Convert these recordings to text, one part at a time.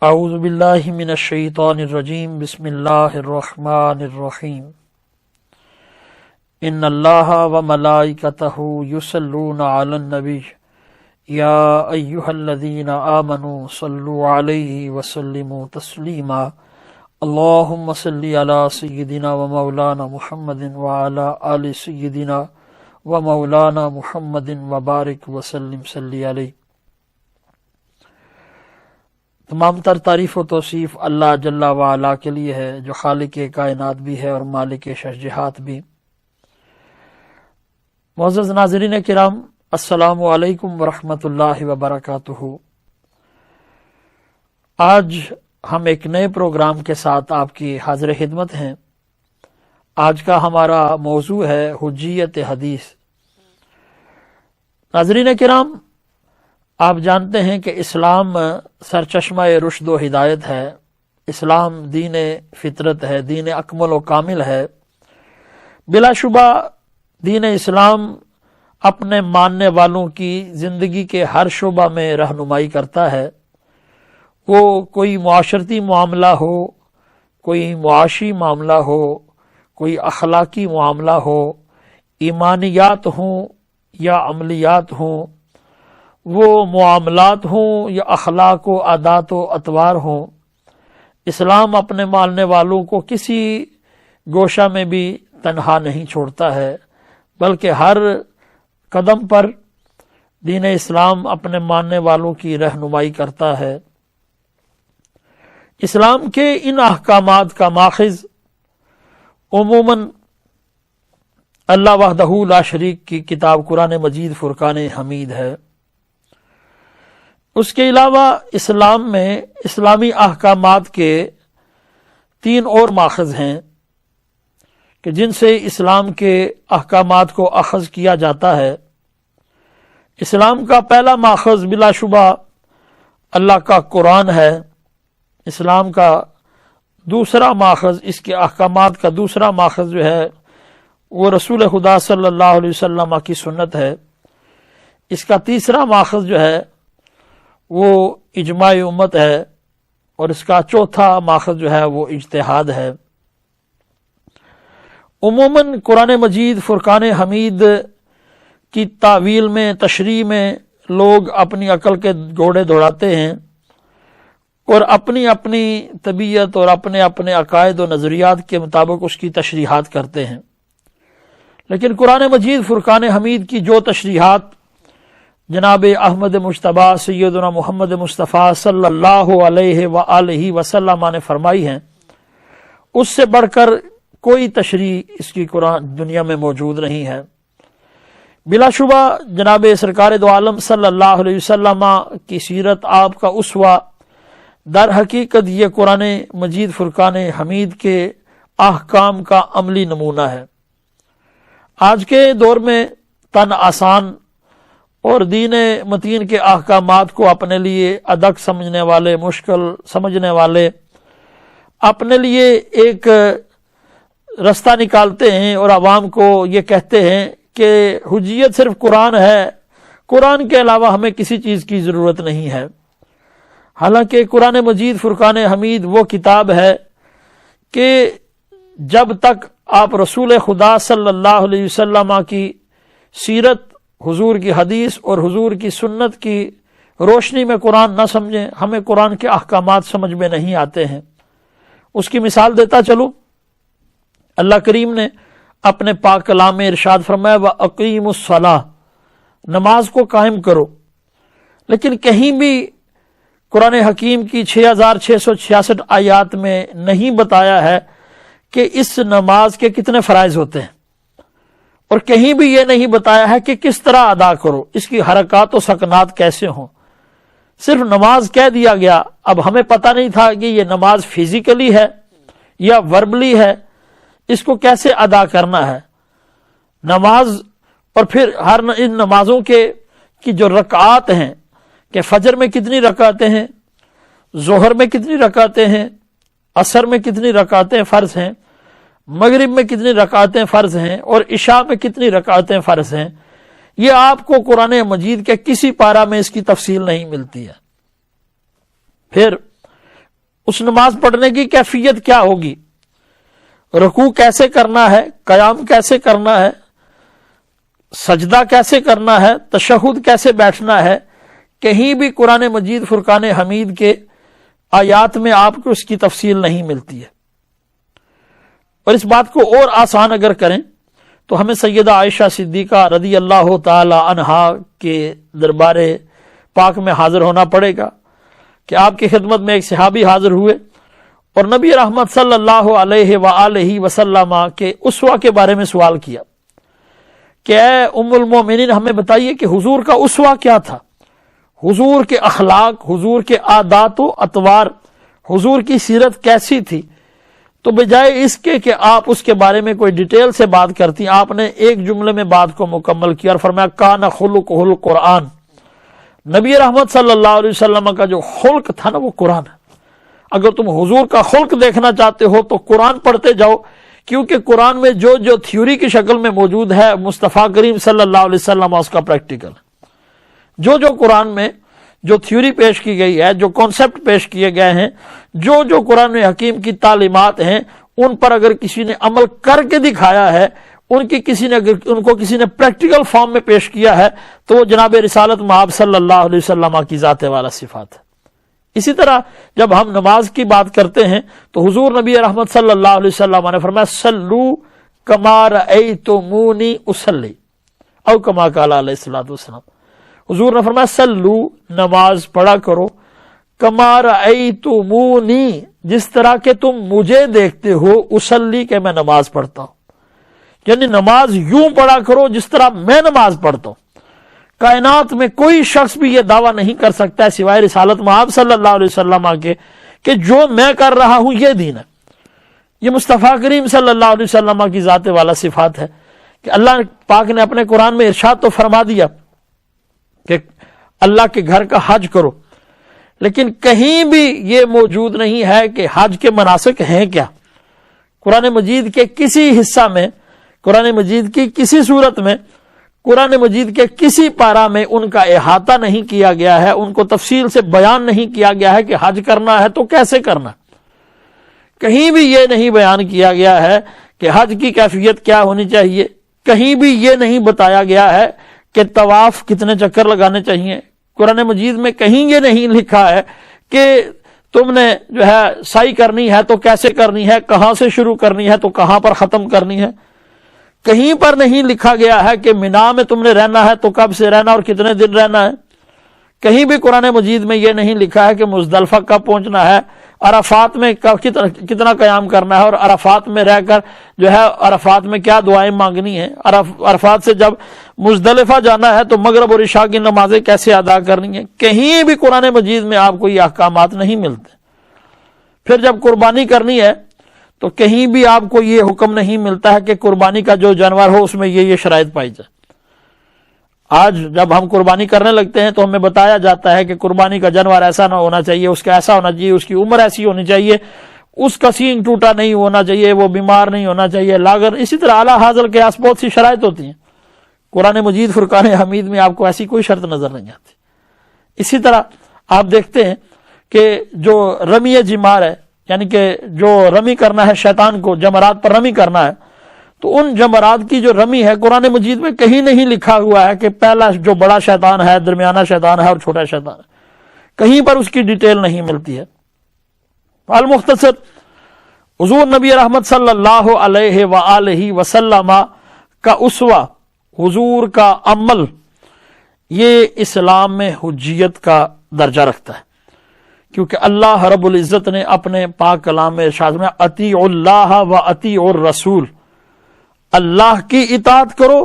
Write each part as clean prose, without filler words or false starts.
اعوذ باللہ من الشیطان الرجیم بسم اللہ الرحمن الرحیم ان اللہ وملائکتہ یصلون علی النبی یا ایہا الذین آمنوا صلوا علیہ وسلموا تسلیما اللہم صلی علی سیدنا و مولانا محمد وعلی آل سیدنا و مولانا محمد وبارک وسلم صلی علیہ۔ تمام تر تعریف و توصیف اللہ جل وعلا کے لیے ہے جو خالق کائنات بھی ہے اور مالک شجاعت بھی۔ معزز ناظرین کرام، السلام علیکم ورحمۃ اللہ وبرکاتہ۔ آج ہم ایک نئے پروگرام کے ساتھ آپ کی حاضر خدمت ہیں۔ آج کا ہمارا موضوع ہے حجیت حدیث۔ ناظرین کرام، آپ جانتے ہیں کہ اسلام سرچشمہ رشد و ہدایت ہے۔ اسلام دین فطرت ہے، دین اکمل و کامل ہے۔ بلا شبہ دین اسلام اپنے ماننے والوں کی زندگی کے ہر شعبہ میں رہنمائی کرتا ہے۔ وہ کوئی معاشرتی معاملہ ہو، کوئی معاشی معاملہ ہو، کوئی اخلاقی معاملہ ہو، ایمانیات ہوں یا عملیات ہوں، وہ معاملات ہوں یا اخلاق و عادات و اطوار ہوں، اسلام اپنے ماننے والوں کو کسی گوشہ میں بھی تنہا نہیں چھوڑتا ہے، بلکہ ہر قدم پر دین اسلام اپنے ماننے والوں کی رہنمائی کرتا ہے۔ اسلام کے ان احکامات کا ماخذ عموماً اللہ وحدہ لا شریک کی کتاب قرآن مجید فرقان حمید ہے۔ اس کے علاوہ اسلام میں اسلامی احکامات کے 3 اور ماخذ ہیں کہ جن سے اسلام کے احکامات کو اخذ کیا جاتا ہے۔ اسلام کا پہلا ماخذ بلا شبہ اللہ کا قرآن ہے۔ اسلام کا دوسرا ماخذ، اس کے احکامات کا دوسرا ماخذ جو ہے وہ رسول خدا صلی اللہ علیہ وسلم کی سنت ہے۔ اس کا تیسرا ماخذ جو ہے وہ اجماع امت ہے، اور اس کا چوتھا ماخذ جو ہے وہ اجتہاد ہے۔ عموماً قرآن مجید فرقان حمید کی تعویل میں، تشریح میں لوگ اپنی عقل کے گھوڑے دوڑاتے ہیں اور اپنی اپنی طبیعت اور اپنے اپنے عقائد و نظریات کے مطابق اس کی تشریحات کرتے ہیں۔ لیکن قرآن مجید فرقان حمید کی جو تشریحات جناب احمد مجتبیٰ سیدنا محمد مصطفیٰ صلی اللہ علیہ وآلہ وسلم نے فرمائی ہیں، اس سے بڑھ کر کوئی تشریح اس کی قرآن دنیا میں موجود نہیں ہے۔ بلا شبہ جناب سرکار دو عالم صلی اللہ علیہ وسلم کی سیرت، آپ کا اسوہ، در حقیقت یہ قرآن مجید فرقان حمید کے احکام کا عملی نمونہ ہے۔ آج کے دور میں تن آسان اور دین متین کے احکامات کو اپنے لیے ادک سمجھنے والے، مشکل سمجھنے والے اپنے لیے ایک رستہ نکالتے ہیں اور عوام کو یہ کہتے ہیں کہ حجیت صرف قرآن ہے، قرآن کے علاوہ ہمیں کسی چیز کی ضرورت نہیں ہے۔ حالانکہ قرآن مجید فرقان حمید وہ کتاب ہے کہ جب تک آپ رسول خدا صلی اللہ علیہ وسلم کی سیرت، حضور کی حدیث اور حضور کی سنت کی روشنی میں قرآن نہ سمجھیں، ہمیں قرآن کے احکامات سمجھ میں نہیں آتے ہیں۔ اس کی مثال دیتا چلوں، اللہ کریم نے اپنے پاک کلام میں ارشاد فرمایا وَأَقِیمُوا الصَّلَاةَ، نماز کو قائم کرو، لیکن کہیں بھی قرآن حکیم کی 6666 آیات میں نہیں بتایا ہے کہ اس نماز کے کتنے فرائض ہوتے ہیں، اور کہیں بھی یہ نہیں بتایا ہے کہ کس طرح ادا کرو، اس کی حرکات و سکنات کیسے ہوں۔ صرف نماز کہہ دیا گیا۔ اب ہمیں پتہ نہیں تھا کہ یہ نماز فزیکلی ہے یا وربلی ہے، اس کو کیسے ادا کرنا ہے۔ نماز، اور پھر ہر ان نمازوں کی جو رکعات ہیں کہ فجر میں کتنی رکعتیں ہیں، ظہر میں کتنی رکعتیں ہیں، عصر میں کتنی رکعتیں فرض ہیں، مغرب میں کتنی رکعتیں فرض ہیں، اور عشاء میں کتنی رکعتیں فرض ہیں، یہ آپ کو قرآن مجید کے کسی پارہ میں اس کی تفصیل نہیں ملتی ہے۔ پھر اس نماز پڑھنے کی کیفیت کیا ہوگی، رکوع کیسے کرنا ہے، قیام کیسے کرنا ہے، سجدہ کیسے کرنا ہے، تشہد کیسے بیٹھنا ہے، کہیں بھی قرآن مجید فرقان حمید کے آیات میں آپ کو اس کی تفصیل نہیں ملتی ہے۔ اور اس بات کو اور آسان اگر کریں تو ہمیں سیدہ عائشہ صدیقہ رضی اللہ تعالی عنہا کے دربار پاک میں حاضر ہونا پڑے گا کہ آپ کی خدمت میں ایک صحابی حاضر ہوئے اور نبی رحمت صلی اللہ علیہ وآلہ وسلم کے اسوہ کے بارے میں سوال کیا کہ اے ام المومنین ہمیں بتائیے کہ حضور کا اسوہ کیا تھا، حضور کے اخلاق، حضور کے عادات و اطوار، حضور کی سیرت کیسی تھی۔ تو بجائے اس کے کہ آپ اس کے بارے میں کوئی ڈیٹیل سے بات کرتی، آپ نے ایک جملے میں بات کو مکمل کیا اور فرمایا کان خلقہ القرآن، نبی رحمت صلی اللہ علیہ وسلم کا جو خلق تھا نا وہ قرآن ہے۔ اگر تم حضور کا خلق دیکھنا چاہتے ہو تو قرآن پڑھتے جاؤ، کیونکہ قرآن میں جو جو تھیوری کی شکل میں موجود ہے مصطفیٰ کریم صلی اللہ علیہ وسلم اس کا پریکٹیکل ہے۔ جو قرآن میں جو تھیوری پیش کی گئی ہے، جو کانسیپٹ پیش کیے گئے ہیں، جو قرآن حکیم کی تعلیمات ہیں، ان پر اگر کسی نے عمل کر کے دکھایا ہے، ان کو کسی نے پریکٹیکل فارم میں پیش کیا ہے تو وہ جناب رسالت مآب صلی اللہ علیہ وسلم کی ذات والا صفات ہے۔ اسی طرح جب ہم نماز کی بات کرتے ہیں تو حضور نبی رحمت صلی اللہ علیہ وسلم نے فرمایا صلو کما رأیتمونی اصلی، او کما قال علیہ الصلوۃ والسلام، حضور نے فرمایا سلو، نماز پڑھا کرو، کما رأیتمونی، جس طرح کہ تم مجھے دیکھتے ہو، اصلی کہ میں نماز پڑھتا ہوں، یعنی نماز یوں پڑھا کرو جس طرح میں نماز پڑھتا ہوں۔ کائنات میں کوئی شخص بھی یہ دعویٰ نہیں کر سکتا ہے سوائے رسالت مآب صلی اللہ علیہ وسلم کے کہ جو میں کر رہا ہوں یہ دین ہے۔ یہ مصطفیٰ کریم صلی اللہ علیہ وسلم کی ذات والا صفات ہے کہ اللہ پاک نے اپنے قرآن میں ارشاد تو فرما دیا کہ اللہ کے گھر کا حج کرو، لیکن کہیں بھی یہ موجود نہیں ہے کہ حج کے مناسک ہیں کیا۔ قرآن مجید کے کسی حصہ میں، قرآن مجید کی کسی صورت میں، قرآن مجید کے کسی پارہ میں ان کا احاطہ نہیں کیا گیا ہے، ان کو تفصیل سے بیان نہیں کیا گیا ہے کہ حج کرنا ہے تو کیسے کرنا۔ کہیں بھی یہ نہیں بیان کیا گیا ہے کہ حج کی کیفیت کیا ہونی چاہیے، کہیں بھی یہ نہیں بتایا گیا ہے کہ طواف کتنے چکر لگانے چاہیے۔ قرآن مجید میں کہیں یہ نہیں لکھا ہے کہ تم نے جو ہے سعی کرنی ہے تو کیسے کرنی ہے، کہاں سے شروع کرنی ہے تو کہاں پر ختم کرنی ہے۔ کہیں پر نہیں لکھا گیا ہے کہ مینا میں تم نے رہنا ہے تو کب سے رہنا اور کتنے دن رہنا ہے۔ کہیں بھی قرآن مجید میں یہ نہیں لکھا ہے کہ مزدلفہ کب پہنچنا ہے، عرفات میں کتنا قیام کرنا ہے، اور عرفات میں رہ کر جو ہے عرفات میں کیا دعائیں مانگنی ہیں، عرفات سے جب مزدلفہ جانا ہے تو مغرب اور عشاء کی نمازیں کیسے ادا کرنی ہیں۔ کہیں بھی قرآن مجید میں آپ کو یہ احکامات نہیں ملتے۔ پھر جب قربانی کرنی ہے تو کہیں بھی آپ کو یہ حکم نہیں ملتا ہے کہ قربانی کا جو جانور ہو اس میں یہ شرائط پائی جائے۔ آج جب ہم قربانی کرنے لگتے ہیں تو ہمیں بتایا جاتا ہے کہ قربانی کا جانور ایسا نہ ہونا چاہیے، اس کا ایسا ہونا چاہیے، اس کی عمر ایسی ہونی چاہیے، اس کا سینگ ٹوٹا نہیں ہونا چاہیے، وہ بیمار نہیں ہونا چاہیے، لاغر، اسی طرح اعلیٰ حاضر کے آس بہت سی شرائط ہوتی ہیں۔ قرآن مجید فرقان حمید میں آپ کو ایسی کوئی شرط نظر نہیں آتی۔ اسی طرح آپ دیکھتے ہیں کہ جو رمی جمار ہے، یعنی کہ جو رمی کرنا ہے شیطان کو، جمرات پر رمی کرنا ہے، تو ان جمرات کی جو رمی ہے قرآن مجید میں کہیں نہیں لکھا ہوا ہے کہ پہلا جو بڑا شیطان ہے، درمیانہ شیطان ہے اور چھوٹا شیطان ہے۔ کہیں پر اس کی ڈیٹیل نہیں ملتی ہے۔ المختصر، حضور نبی رحمت صلی اللہ علیہ وآلہ وسلم کا اسوہ، حضور کا عمل، یہ اسلام میں حجیت کا درجہ رکھتا ہے، کیونکہ اللہ رب العزت نے اپنے پاک کلام میں ارشاد میں اطیعوا اللہ و اطیعوا الرسول، اللہ کی اطاعت کرو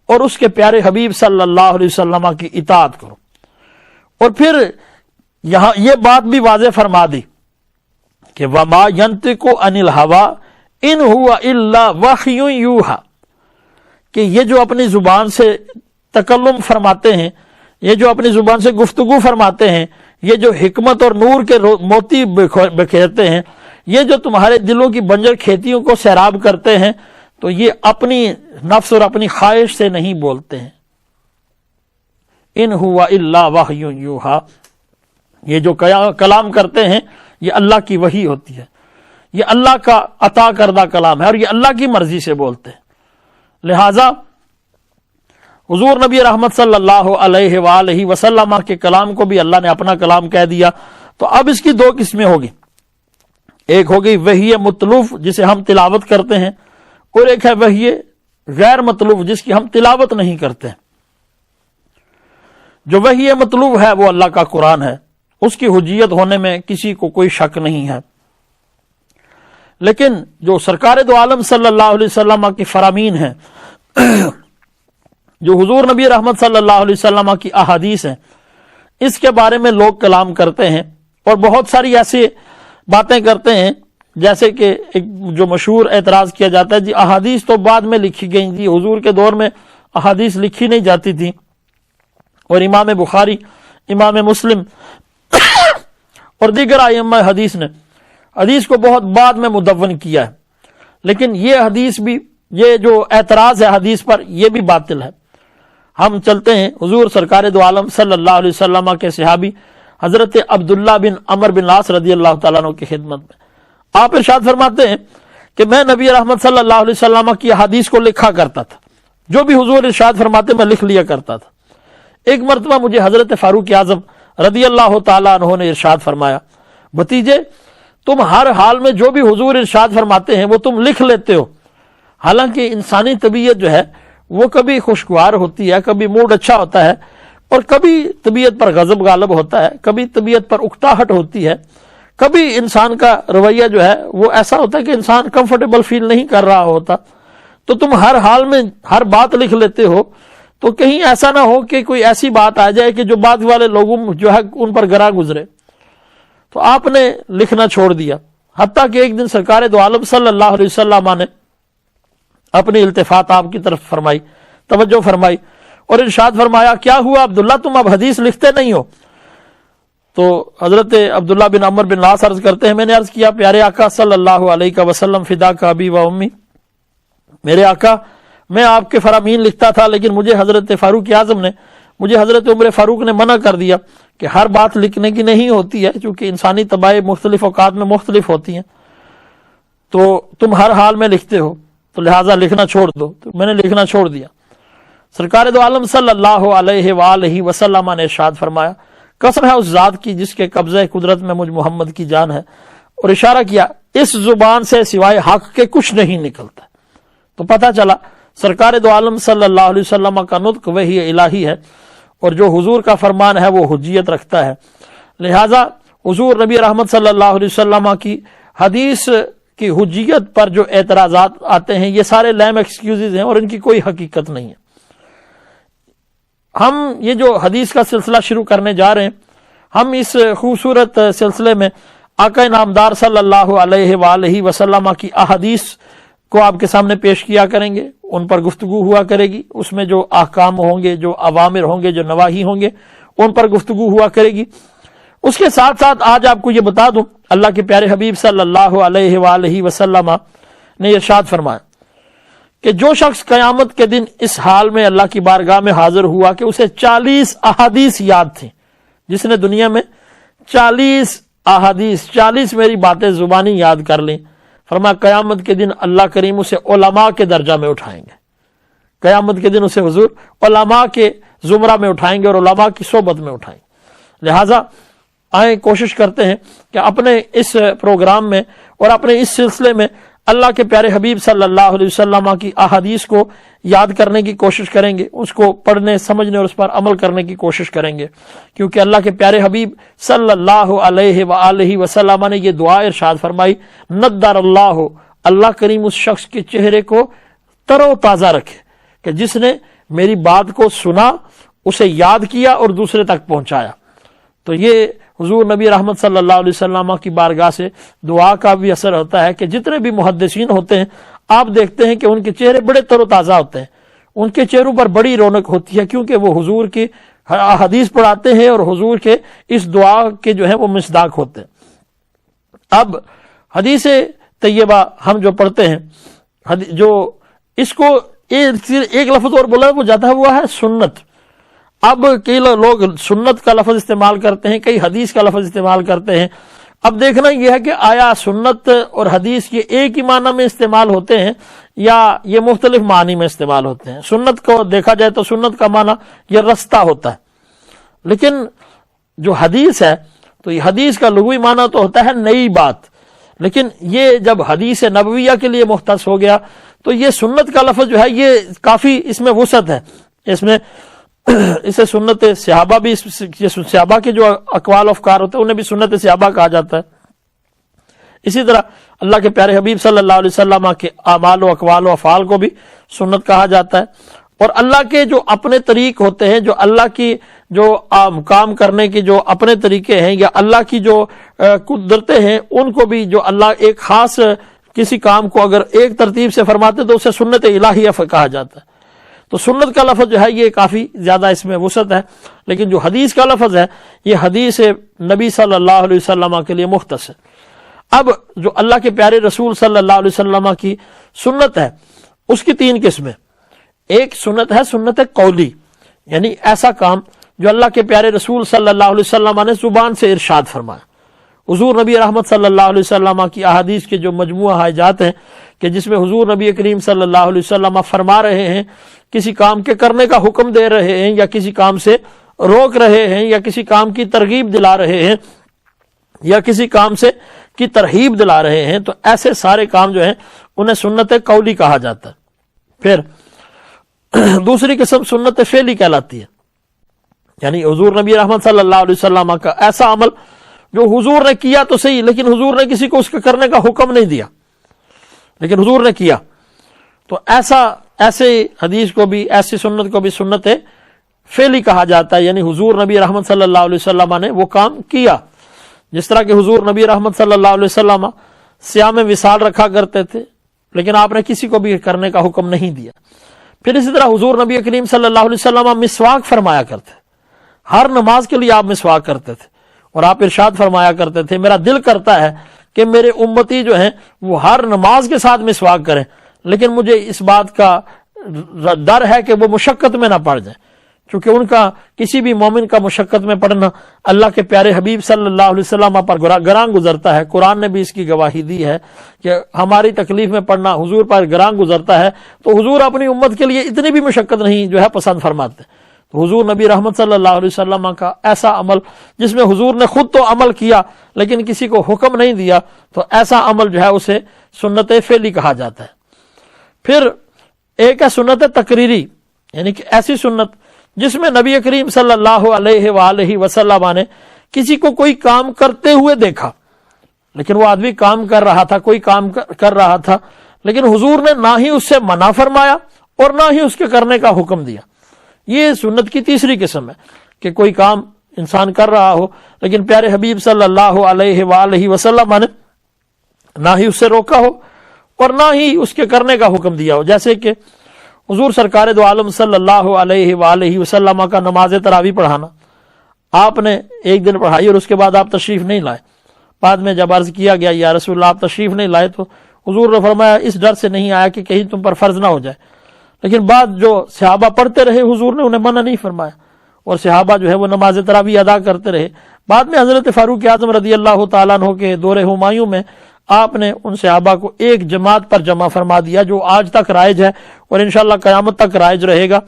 اور اس کے پیارے حبیب صلی اللہ علیہ وسلم کی اطاعت کرو۔ اور پھر یہاں یہ بات بھی واضح فرما دی کہ وما ینطق عن الہویٰ ان ہوا الا وحی یوحیٰ، کہ یہ جو اپنی زبان سے تکلم فرماتے ہیں، یہ جو اپنی زبان سے گفتگو فرماتے ہیں، یہ جو حکمت اور نور کے موتی بکھیرتے ہیں، یہ جو تمہارے دلوں کی بنجر کھیتیوں کو سیراب کرتے ہیں، تو یہ اپنی نفس اور اپنی خواہش سے نہیں بولتے ہیں۔ ان ہوا الا وحی یوحیٰ، یہ جو کلام کرتے ہیں یہ اللہ کی وحی ہوتی ہے، یہ اللہ کا عطا کردہ کلام ہے اور یہ اللہ کی مرضی سے بولتے ہیں۔ لہذا حضور نبی رحمت صلی اللہ علیہ وآلہ وسلم کے کلام کو بھی اللہ نے اپنا کلام کہہ دیا۔ تو اب اس کی دو قسمیں ہوگی، ایک ہوگی وحی مطلوب جسے ہم تلاوت کرتے ہیں، اور ایک ہے وحی غیر مطلوب جس کی ہم تلاوت نہیں کرتے۔ جو وحی مطلوب ہے وہ اللہ کا قرآن ہے، اس کی حجیت ہونے میں کسی کو کوئی شک نہیں ہے، لیکن جو سرکار دو عالم صلی اللہ علیہ وسلم کی فرامین ہیں، جو حضور نبی رحمت صلی اللہ علیہ وسلم کی احادیث ہیں، اس کے بارے میں لوگ کلام کرتے ہیں اور بہت ساری ایسی باتیں کرتے ہیں، جیسے کہ ایک جو مشہور اعتراض کیا جاتا ہے جی احادیث تو بعد میں لکھی گئیں، جی حضور کے دور میں احادیث لکھی نہیں جاتی تھی، اور امام بخاری، امام مسلم اور دیگر ائمہ حدیث نے حدیث کو بہت بعد میں مدون کیا ہے۔ لیکن یہ حدیث بھی، یہ جو اعتراض ہے حدیث پر، یہ بھی باطل ہے۔ ہم چلتے ہیں حضور سرکار دو عالم صلی اللہ علیہ وسلم کے صحابی حضرت عبداللہ بن عمر بن العاص رضی اللہ تعالیٰ عنہ کی خدمت میں۔ آپ ارشاد فرماتے ہیں کہ میں نبی رحمت صلی اللہ علیہ وسلم کی حدیث کو لکھا کرتا تھا، جو بھی حضور ارشاد فرماتے میں لکھ لیا کرتا تھا۔ ایک مرتبہ مجھے حضرت فاروق اعظم رضی اللہ تعالیٰ عنہ نے ارشاد فرمایا، بھتیجے تم ہر حال میں جو بھی حضور ارشاد فرماتے ہیں وہ تم لکھ لیتے ہو، حالانکہ انسانی طبیعت جو ہے وہ کبھی خوشگوار ہوتی ہے، کبھی موڈ اچھا ہوتا ہے، اور کبھی طبیعت پر غضب غالب ہوتا ہے، کبھی طبیعت پر اکتاہٹ ہوتی ہے، کبھی انسان کا رویہ جو ہے وہ ایسا ہوتا ہے کہ انسان کمفرٹیبل فیل نہیں کر رہا ہوتا، تو تم ہر حال میں ہر بات لکھ لیتے ہو، تو کہیں ایسا نہ ہو کہ کوئی ایسی بات آ جائے کہ جو بعد والے لوگوں جو ہے ان پر گراں گزرے۔ تو آپ نے لکھنا چھوڑ دیا، حتیٰ کہ ایک دن سرکار دو عالم صلی اللہ علیہ وسلم نے اپنی التفات آپ کی طرف فرمائی، توجہ فرمائی، اور ارشاد فرمایا کیا ہوا عبداللہ تم اب حدیث لکھتے نہیں ہو؟ تو حضرت عبداللہ بن عمر بن العاص عرض کرتے ہیں میں نے عرض کیا پیارے آقا صلی اللہ علیہ وسلم فدا کا ابی و امی، میرے آقا میں آپ کے فرامین لکھتا تھا، لیکن مجھے حضرت فاروق اعظم نے، مجھے حضرت عمر فاروق نے منع کر دیا کہ ہر بات لکھنے کی نہیں ہوتی ہے، چونکہ انسانی طبائع مختلف اوقات میں مختلف ہوتی ہیں، تو تم ہر حال میں لکھتے ہو، تو لہٰذا لکھنا چھوڑ دو۔ تو میں نے لکھنا چھوڑ دیا۔ سرکار دو عالم صلی اللہ علیہ وآلہ وسلم نے ارشاد فرمایا قسم ہے اس ذات کی جس کے قبضہ قدرت میں مجھ محمد کی جان ہے، اور اشارہ کیا اس زبان سے سوائے حق کے کچھ نہیں نکلتا۔ تو پتہ چلا سرکار دو عالم صلی اللہ علیہ وسلم کا نطق وحی الہی ہے، اور جو حضور کا فرمان ہے وہ حجیت رکھتا ہے۔ لہٰذا حضور نبی رحمت صلی اللہ علیہ وسلم کی حدیث کی حجیت پر جو اعتراضات آتے ہیں یہ سارے لیم ایکسکیوزز ہیں اور ان کی کوئی حقیقت نہیں ہے۔ ہم یہ جو حدیث کا سلسلہ شروع کرنے جا رہے ہیں، ہم اس خوبصورت سلسلے میں آقا نامدار صلی اللہ علیہ وآلہ وسلم کی احادیث کو آپ کے سامنے پیش کیا کریں گے، ان پر گفتگو ہوا کرے گی، اس میں جو احکام ہوں گے، جو اوامر ہوں گے، جو نواہی ہوں گے، ان پر گفتگو ہوا کرے گی۔ اس کے ساتھ ساتھ آج آپ کو یہ بتا دوں اللہ کے پیارے حبیب صلی اللہ علیہ وآلہ وسلم نے ارشاد فرمایا کہ جو شخص قیامت کے دن اس حال میں اللہ کی بارگاہ میں حاضر ہوا کہ اسے 40 احادیث یاد تھیں، جس نے دنیا میں 40 احادیث 40 میری باتیں زبانی یاد کر لیں، فرمایا قیامت کے دن اللہ کریم اسے علماء کے درجہ میں اٹھائیں گے، قیامت کے دن اسے حضور علماء کے زمرہ میں اٹھائیں گے اور علماء کی صحبت میں اٹھائیں گے۔ لہٰذا آئیں کوشش کرتے ہیں کہ اپنے اس پروگرام میں اور اپنے اس سلسلے میں اللہ کے پیارے حبیب صلی اللہ علیہ وسلم کی احادیث کو یاد کرنے کی کوشش کریں گے، اس کو پڑھنے سمجھنے اور اس پر عمل کرنے کی کوشش کریں گے، کیونکہ اللہ کے پیارے حبیب صلی اللہ علیہ وآلہ وسلم نے یہ دعا ارشاد فرمائی نضر اللہ، اللہ کریم اس شخص کے چہرے کو تر و تازہ رکھے کہ جس نے میری بات کو سنا، اسے یاد کیا اور دوسرے تک پہنچایا۔ تو یہ حضور نبی رحمت صلی اللہ علیہ وسلم کی بارگاہ سے دعا کا بھی اثر ہوتا ہے کہ جتنے بھی محدثین ہوتے ہیں آپ دیکھتے ہیں کہ ان کے چہرے بڑے تر و تازہ ہوتے ہیں، ان کے چہروں پر بڑی رونق ہوتی ہے، کیونکہ وہ حضور کی حدیث پڑھاتے ہیں اور حضور کے اس دعا کے جو ہیں وہ مصداق ہوتے ہیں۔ اب حدیث طیبہ ہم جو پڑھتے ہیں، جو اس کو ایک لفظ اور بولا وہ جاتا ہوا ہے سنت۔ اب کئی لوگ سنت کا لفظ استعمال کرتے ہیں، کئی حدیث کا لفظ استعمال کرتے ہیں۔ اب دیکھنا یہ ہے کہ آیا سنت اور حدیث یہ ایک ہی معنی میں استعمال ہوتے ہیں یا یہ مختلف معنی میں استعمال ہوتے ہیں. سنت کو دیکھا جائے تو سنت کا معنی یہ رستہ ہوتا ہے، لیکن جو حدیث ہے تو یہ حدیث کا لغوی معنی تو ہوتا ہے نئی بات، لیکن یہ جب حدیث نبویہ کے لیے مختص ہو گیا تو یہ سنت کا لفظ جو ہے یہ کافی اس میں وسعت ہے. اس میں اسے سنت صحابہ بھی، صحابہ کے جو اقوال و افکار ہوتے ہیں انہیں بھی سنت صحابہ کہا جاتا ہے. اسی طرح اللہ کے پیارے حبیب صلی اللہ علیہ وسلم کے اعمال و اقوال و افعال کو بھی سنت کہا جاتا ہے. اور اللہ کے جو اپنے طریق ہوتے ہیں، جو اللہ کی جو کام کرنے کے جو اپنے طریقے ہیں یا اللہ کی جو قدرتیں ہیں، ان کو بھی جو اللہ ایک خاص کسی کام کو اگر ایک ترتیب سے فرماتے تو اسے سنت الہیہ کہا جاتا ہے. تو سنت کا لفظ جو ہے یہ کافی زیادہ اس میں وسعت ہے، لیکن جو حدیث کا لفظ ہے یہ حدیث نبی صلی اللہ علیہ وسلم کے لیے مختص ہے. اب جو اللہ کے پیارے رسول صلی اللہ علیہ وسلم کی سنت ہے اس کی تین قسمیں. ایک سنت ہے سنت قولی، یعنی ایسا کام جو اللہ کے پیارے رسول صلی اللہ علیہ وسلم نے زبان سے ارشاد فرمایا. حضور نبی رحمت صلی اللہ علیہ وسلم کی احادیث کے جو مجموعہ حاجات ہیں کہ جس میں حضور نبی کریم صلی اللہ علیہ وسلم فرما رہے ہیں، کسی کام کے کرنے کا حکم دے رہے ہیں یا کسی کام سے روک رہے ہیں یا کسی کام کی ترغیب دلا رہے ہیں یا کسی کام سے کی ترہیب دلا رہے ہیں، تو ایسے سارے کام جو ہیں انہیں سنت قولی کہا جاتا ہے. پھر دوسری قسم سنت فعلی کہلاتی ہے، یعنی حضور نبی رحمت صلی اللہ علیہ وسلم کا ایسا عمل جو حضور نے کیا تو صحیح، لیکن حضور نے کسی کو اس کے کرنے کا حکم نہیں دیا لیکن حضور نے کیا، تو ایسے حدیث کو بھی، ایسی سنت کو بھی سنت فعلی کہا جاتا ہے. یعنی حضور نبی رحمت صلی اللہ علیہ وسلم نے وہ کام کیا. جس طرح کہ حضور نبی رحمت صلی اللہ علیہ وسلم صیام وصال رکھا کرتے تھے لیکن آپ نے کسی کو بھی کرنے کا حکم نہیں دیا. پھر اسی طرح حضور نبی کریم صلی اللہ علیہ وسلم مسواک فرمایا کرتے، ہر نماز کے لیے آپ مسواک کرتے تھے اور آپ ارشاد فرمایا کرتے تھے میرا دل کرتا ہے کہ میرے امتی جو ہیں وہ ہر نماز کے ساتھ مسواک کریں، لیکن مجھے اس بات کا ڈر ہے کہ وہ مشقت میں نہ پڑ جائیں، چونکہ ان کا کسی بھی مومن کا مشقت میں پڑنا اللہ کے پیارے حبیب صلی اللہ علیہ وسلم پر گراں گزرتا ہے. قرآن نے بھی اس کی گواہی دی ہے کہ ہماری تکلیف میں پڑنا حضور پر گراں گزرتا ہے، تو حضور اپنی امت کے لیے اتنی بھی مشقت نہیں جو ہے پسند فرماتے. تو حضور نبی رحمت صلی اللہ علیہ وسلم کا ایسا عمل جس میں حضور نے خود تو عمل کیا لیکن کسی کو حکم نہیں دیا، تو ایسا عمل جو ہے اسے سنت فعلی کہا جاتا ہے. پھر ایک ہے سنت تقریری، یعنی کہ ایسی سنت جس میں نبی کریم صلی اللہ علیہ وآلہ وسلم نے کسی کو کوئی کام کرتے ہوئے دیکھا، لیکن وہ آدمی کام کر رہا تھا، کوئی کام کر رہا تھا، لیکن حضور نے نہ ہی اس سے منع فرمایا اور نہ ہی اس کے کرنے کا حکم دیا. یہ سنت کی تیسری قسم ہے کہ کوئی کام انسان کر رہا ہو لیکن پیارے حبیب صلی اللہ علیہ وآلہ وسلم نے نہ ہی اس سے روکا ہو اور نہ ہی اس کے کرنے کا حکم دیا ہو. جیسے کہ حضور سرکار دو عالم صلی اللہ علیہ وآلہ وسلم کا نماز تراویح پڑھانا، آپ نے ایک دن پڑھائی اور اس کے بعد آپ تشریف نہیں لائے. بعد میں جب عرض کیا گیا یا رسول اللہ آپ تشریف نہیں لائے تو حضور نے فرمایا اس ڈر سے نہیں آیا کہ کہیں تم پر فرض نہ ہو جائے. لیکن بعد جو صحابہ پڑھتے رہے حضور نے انہیں منع نہیں فرمایا اور صحابہ جو ہے وہ نماز تراویح ادا کرتے رہے. بعد میں حضرت فاروق اعظم رضی اللہ تعالیٰ عنہ کے دور ہمایوں میں آپ نے ان صحابہ کو ایک جماعت پر جمع فرما دیا جو آج تک رائج ہے اور انشاءاللہ قیامت تک رائج رہے گا.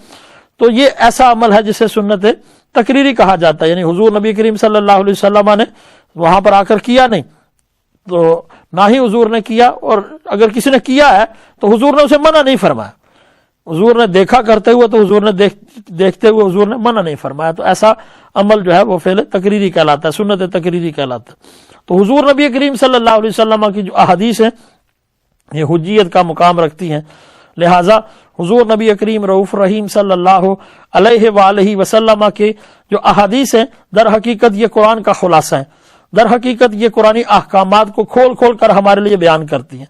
تو یہ ایسا عمل ہے جسے سنت تقریری کہا جاتا ہے، یعنی حضور نبی کریم صلی اللہ علیہ وسلم نے وہاں پر آ کر کیا نہیں تو نہ ہی حضور نے کیا، اور اگر کسی نے کیا ہے تو حضور نے اسے منع نہیں فرمایا. حضور نے دیکھا کرتے ہوئے تو حضور نے دیکھتے ہوئے حضور نے منع نہیں فرمایا. تو ایسا عمل جو ہے وہ فعل تقریری کہلاتا ہے، سنت تقریری کہلاتا ہے. تو حضور نبی کریم صلی اللہ علیہ وسلم کی جو احادیث ہیں یہ حجیت کا مقام رکھتی ہیں، لہٰذا حضور نبی کریم رؤوف رحیم صلی اللہ علیہ وآلہ وسلم کے جو احادیث ہیں در حقیقت یہ قرآن کا خلاصہ ہیں، در حقیقت یہ قرآنی احکامات کو کھول کھول کر ہمارے لیے بیان کرتی ہیں.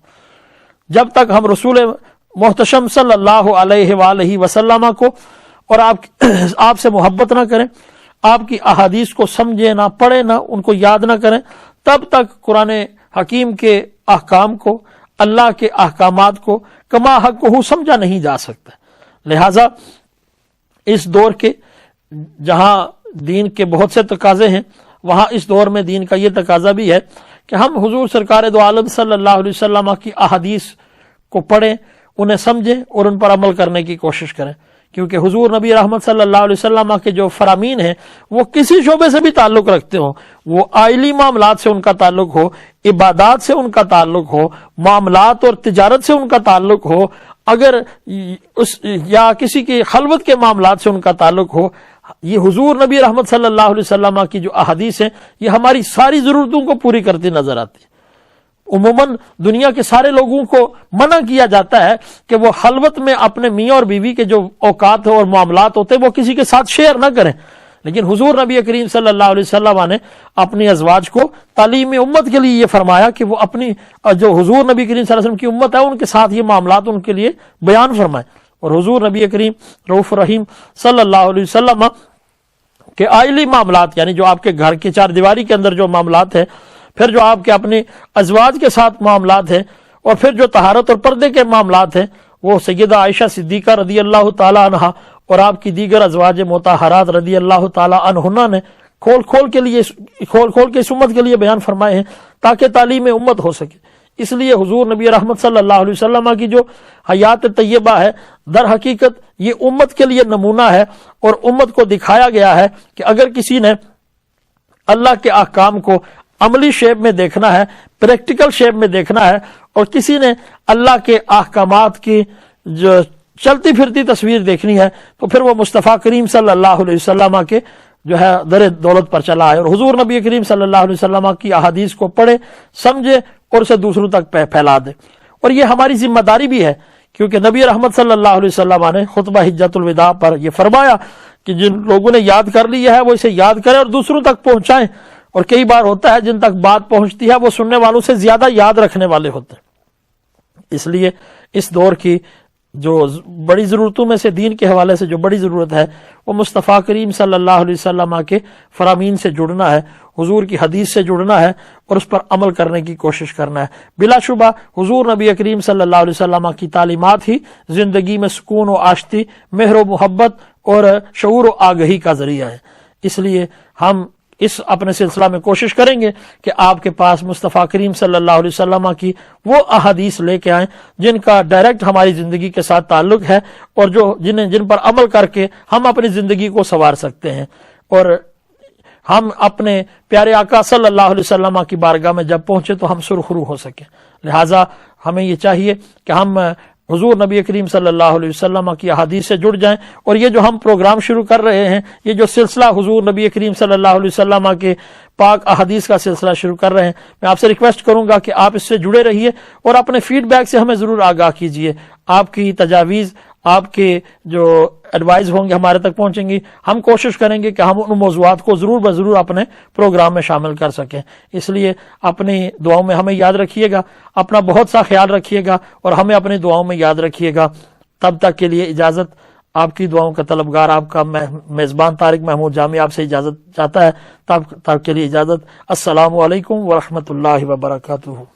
جب تک ہم رسول محتشم صلی اللہ علیہ وآلہ وسلم کو اور آپ سے محبت نہ کریں، آپ کی احادیث کو سمجھیں نہ، پڑھیں نہ، ان کو یاد نہ کریں، تب تک قرآن حکیم کے احکام کو، اللہ کے احکامات کو کما حق کو سمجھا نہیں جا سکتا. لہٰذا اس دور کے جہاں دین کے بہت سے تقاضے ہیں وہاں اس دور میں دین کا یہ تقاضا بھی ہے کہ ہم حضور سرکار دو عالم صلی اللہ علیہ وسلم کی احادیث کو پڑھیں، انہیں سمجھیں اور ان پر عمل کرنے کی کوشش کریں، کیونکہ حضور نبی رحمت صلی اللہ علیہ وسلم کے جو فرامین ہیں وہ کسی شعبے سے بھی تعلق رکھتے ہوں، وہ آئلی معاملات سے ان کا تعلق ہو، عبادات سے ان کا تعلق ہو، معاملات اور تجارت سے ان کا تعلق ہو، اگر یا کسی کی خلوت کے معاملات سے ان کا تعلق ہو، یہ حضور نبی رحمت صلی اللہ علیہ وسلم کی جو احادیث ہیں یہ ہماری ساری ضرورتوں کو پوری کرتی نظر آتی ہے۔ عموماً دنیا کے سارے لوگوں کو منع کیا جاتا ہے کہ وہ خلوت میں اپنے میاں اور بیوی کے جو اوقات اور معاملات ہوتے ہیں وہ کسی کے ساتھ شیئر نہ کریں، لیکن حضور نبی کریم صلی اللہ علیہ وسلم نے اپنی ازواج کو تعلیم امت کے لیے یہ فرمایا کہ وہ اپنی جو حضور نبی کریم صلی اللہ علیہ وسلم کی امت ہے ان کے ساتھ یہ معاملات ان کے لیے بیان فرمائیں، اور حضور نبی کریم رؤوف رحیم صلی اللہ علیہ وسلم کہ آئلی معاملات، یعنی جو آپ کے گھر کی چار دیواری کے اندر جو معاملات ہیں، پھر جو آپ کے اپنے ازواج کے ساتھ معاملات ہیں، اور پھر جو طہارت اور پردے کے معاملات ہیں، وہ سیدہ عائشہ صدیقہ رضی اللہ تعالی عنہا اور آپ کی دیگر ازواج مطہرات رضی اللہ تعالی عنہن نے کھول کھول کے اس امت کے لیے بیان فرمائے ہیں تاکہ تعلیم امت ہو سکے۔ اس لیے حضور نبی رحمت صلی اللہ علیہ وسلم کی جو حیات طیبہ ہے در حقیقت یہ امت کے لیے نمونہ ہے، اور امت کو دکھایا گیا ہے کہ اگر کسی نے اللہ کے احکام کو عملی شیپ میں دیکھنا ہے، پریکٹیکل شیپ میں دیکھنا ہے، اور کسی نے اللہ کے احکامات کی جو چلتی پھرتی تصویر دیکھنی ہے، تو پھر وہ مصطفیٰ کریم صلی اللہ علیہ وسلم کے جو ہے در دولت پر چلا ہے، اور حضور نبی کریم صلی اللہ علیہ وسلم کی احادیث کو پڑھے، سمجھے اور اسے دوسروں تک پھیلا دے۔ اور یہ ہماری ذمہ داری بھی ہے، کیونکہ نبی رحمت صلی اللہ علیہ وسلم نے خطبہ حجۃ الوداع پر یہ فرمایا کہ جن لوگوں نے یاد کر لی ہے وہ اسے یاد کریں اور دوسروں تک پہنچائیں، اور کئی بار ہوتا ہے جن تک بات پہنچتی ہے وہ سننے والوں سے زیادہ یاد رکھنے والے ہوتے ہیں۔ اس لیے اس دور کی جو بڑی ضرورتوں میں سے دین کے حوالے سے جو بڑی ضرورت ہے وہ مصطفیٰ کریم صلی اللہ علیہ وسلم کے فرامین سے جڑنا ہے، حضور کی حدیث سے جڑنا ہے، اور اس پر عمل کرنے کی کوشش کرنا ہے۔ بلا شبہ حضور نبی کریم صلی اللہ علیہ وسلم کی تعلیمات ہی زندگی میں سکون و آشتی، مہر و محبت اور شعور و آگہی کا ذریعہ ہے۔ اس لیے ہم اس اپنے سلسلہ میں کوشش کریں گے کہ آپ کے پاس مصطفیٰ کریم صلی اللہ علیہ وسلم کی وہ احادیث لے کے آئیں جن کا ڈائریکٹ ہماری زندگی کے ساتھ تعلق ہے، اور جن پر عمل کر کے ہم اپنی زندگی کو سنوار سکتے ہیں، اور ہم اپنے پیارے آقا صلی اللہ علیہ وسلم کی بارگاہ میں جب پہنچے تو ہم سرخرو ہو سکیں۔ لہٰذا ہمیں یہ چاہیے کہ ہم حضور نبی کریم صلی اللہ علیہ وسلم کی احادیث سے جڑ جائیں، اور یہ جو ہم پروگرام شروع کر رہے ہیں، یہ جو سلسلہ حضور نبی کریم صلی اللہ علیہ وسلم کے پاک احادیث کا سلسلہ شروع کر رہے ہیں، میں آپ سے ریکویسٹ کروں گا کہ آپ اس سے جڑے رہیے اور اپنے فیڈ بیک سے ہمیں ضرور آگاہ کیجیے۔ آپ کی تجاویز، آپ کے جو ایڈوائز ہوں گے ہمارے تک پہنچیں گی، ہم کوشش کریں گے کہ ہم ان موضوعات کو ضرور بضرور اپنے پروگرام میں شامل کر سکیں۔ اس لیے اپنی دعاؤں میں ہمیں یاد رکھیے گا، اپنا بہت سا خیال رکھیے گا، اور ہمیں اپنی دعاؤں میں یاد رکھیے گا۔ تب تک کے لیے اجازت، آپ کی دعاؤں کا طلبگار آپ کا میزبان طارق محمود جامی آپ سے اجازت چاہتا ہے۔ تب تک کے لیے اجازت۔ السلام علیکم ورحمۃ اللہ وبرکاتہ۔